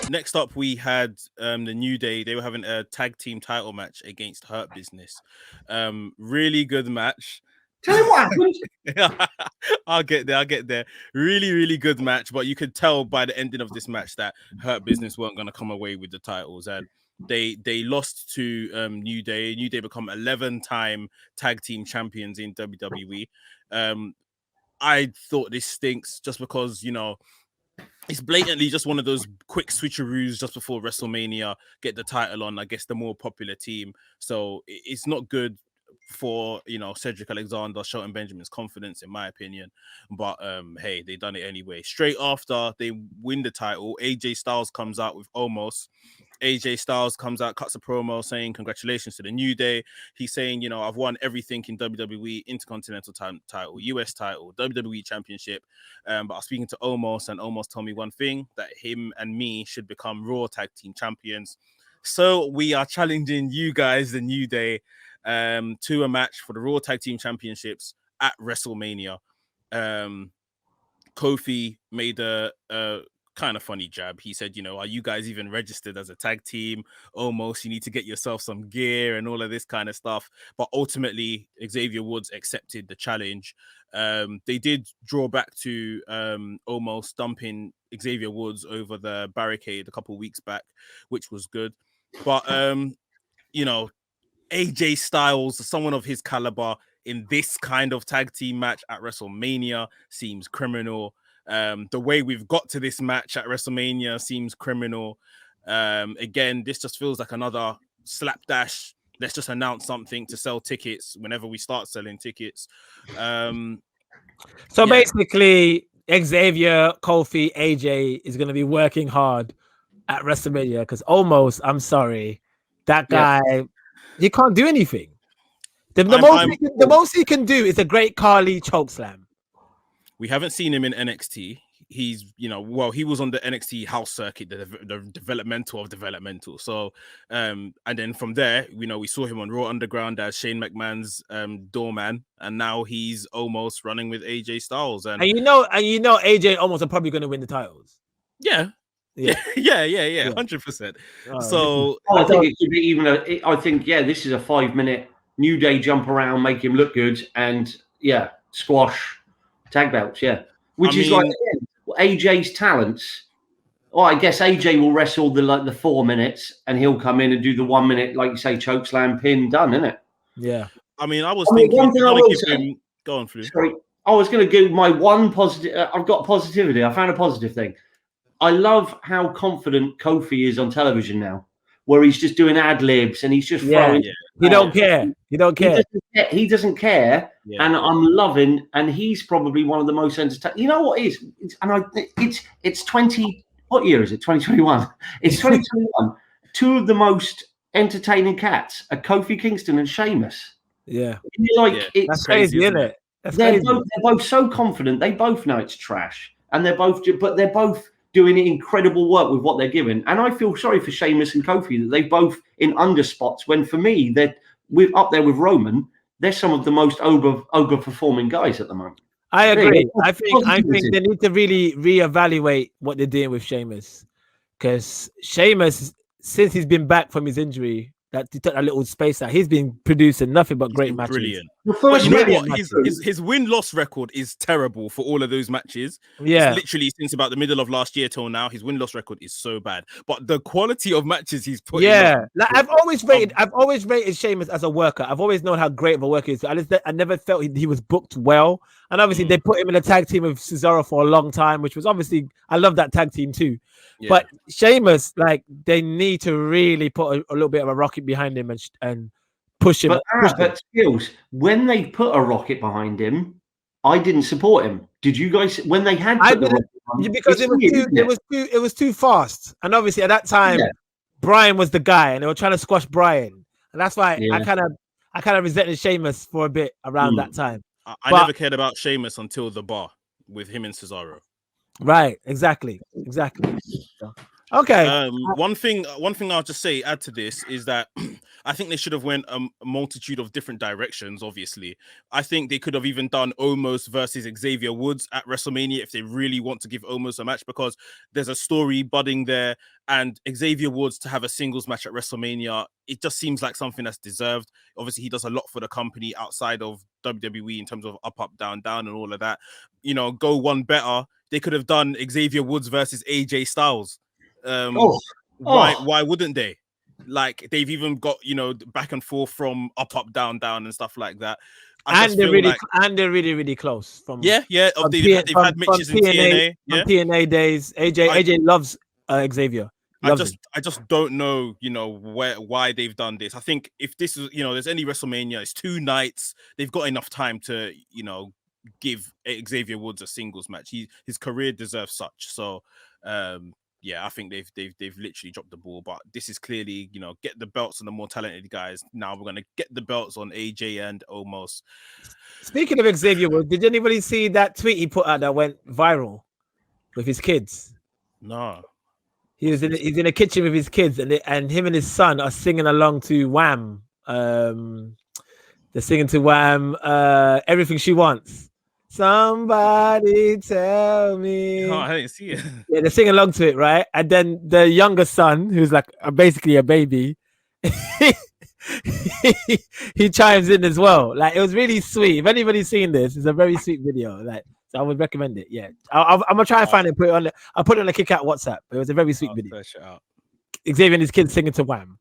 Next up, we had the New Day. They were having a tag team title match against Hurt Business. Really good match. Tell me what happened. I'll get there. Really, really good match. But you could tell by the ending of this match that Hurt Business weren't going to come away with the titles. And they lost to New Day. New Day become 11-time tag team champions in WWE. I thought this stinks just because, you know, it's blatantly just one of those quick switcheroos just before WrestleMania, get the title on, I guess, the more popular team. So it's not good for, you know, Cedric Alexander, Shelton Benjamin's confidence, in my opinion. But hey, they done it anyway. Straight after they win the title, AJ Styles comes out with Omos. AJ Styles comes out, cuts a promo saying congratulations to the New Day. He's saying, you know, I've won everything in WWE, Intercontinental title, US title, WWE Championship. But I was speaking to Omos, and Omos told me one thing, that him and me should become Raw Tag Team Champions. So we are challenging you guys, the New Day, to a match for the Raw Tag Team Championships at WrestleMania. Kofi made a kind of funny jab. He said, you know, are you guys even registered as a tag team? Almost, you need to get yourself some gear and all of this kind of stuff. But ultimately, Xavier Woods accepted the challenge. They did draw back to almost dumping Xavier Woods over the barricade a couple of weeks back, which was good. But, you know, AJ Styles, someone of his caliber in this kind of tag team match at WrestleMania seems criminal. The way we've got to this match at WrestleMania seems criminal. Again, this just feels like another slapdash. Let's just announce something to sell tickets whenever we start selling tickets. Basically, Xavier, Kofi, AJ is going to be working hard at WrestleMania because almost, I'm sorry, that guy, he can't do anything. The most he can do is a great Carly chokeslam. We haven't seen him in NXT. He's, you know, well, he was on the NXT house circuit, the developmental of developmental. So, and then from there, you know, we saw him on Raw Underground as Shane McMahon's doorman, and now he's almost running with AJ Styles. And you know, AJ almost are probably going to win the titles. Yeah, 100%. So I think it should be even this is a 5-minute New Day jump around, make him look good, and squash tag belts, which is like AJ's talents. Oh, I guess AJ will wrestle the 4 minutes, and he'll come in and do the 1 minute, like you say, chokeslam pin, done, isn't it? Yeah. I mean, I was thinking, go on, Flu. Sorry, I was going to give my one positive. I've got positivity. I found a positive thing. I love how confident Kofi is on television now, where he's just doing ad libs and he's just throwing. Yeah. He don't care. He He doesn't care, and I'm loving. And he's probably one of the most entertaining. You know what is? It's 20. What year is it? 2021. It's 2021. Two of the most entertaining cats are Kofi Kingston and Sheamus. Yeah, it's crazy, isn't it? They're both so confident. They both know it's trash, and they're both doing incredible work with what they're given. And I feel sorry for Sheamus and Kofi that they both in under spots, when for me, we're up there with Roman. They're some of the most overperforming guys at the moment. I agree. I think they need to really reevaluate what they're doing with Sheamus. Because Sheamus, since he's been back from his injury, that he took that little space out, he's been producing nothing but great matches. Brilliant. But you know what? His win-loss record is terrible for all of those matches. Yeah. It's literally since about the middle of last year till now, his win-loss record is so bad. But the quality of matches he's put like, I've always rated Sheamus as a worker. I've always known how great of a worker he is. I never felt he was booked well. And obviously they put him in a tag team with Cesaro for a long time, which was obviously, I love that tag team too. Yeah. But Sheamus, like, they need to really put a little bit of a rocket behind him and push him. But Skills, when they put a rocket behind him, I didn't support him. Did you guys? When they had put the rocket behind him, because it was too fast. And obviously at that time, Brian was the guy, and they were trying to squash Brian, and that's why I kind of resented Sheamus for a bit around that time. I never cared about Sheamus until the bar with him and Cesaro. Right, exactly. Okay. One thing I'll just say, add to this, is that I think they should have went a multitude of different directions. Obviously, I think they could have even done Omos versus Xavier Woods at WrestleMania if they really want to give Omos a match, because there's a story budding there, and Xavier Woods to have a singles match at WrestleMania, it just seems like something that's deserved. Obviously, he does a lot for the company outside of WWE in terms of up, down, down, and all of that. You know, go one better. They could have done Xavier Woods versus AJ Styles. Why wouldn't they? Like, they've even got, you know, back and forth from up, down, down, and stuff like that. And they're really, really close. From they've had matches in TNA. From TNA days. AJ loves Xavier. I just don't know, you know, why they've done this. I think if this is, you know, there's any WrestleMania, it's 2 nights. They've got enough time to, you know, give Xavier Woods a singles match. His career deserves such. So, yeah, I think they've literally dropped the ball. But this is clearly, you know, get the belts on the more talented guys. Now we're gonna get the belts on AJ and Omos. Speaking of Xavier Woods, did anybody see that tweet he put out that went viral with his kids? No. He's in a kitchen with his kids, and him and his son are singing along to Wham. They're singing to Wham. Everything She Wants. Somebody tell me. Oh, I didn't see it. Yeah, they're singing along to it, right? And then the younger son, who's like basically a baby, he chimes in as well. Like, it was really sweet. If anybody's seen this, it's a very sweet video. Like, so I would recommend it. Yeah, I'm gonna try and find it and put it on. I'll put it on the Kick Out WhatsApp. It was a very sweet video. Xavier and his kids singing to Wham.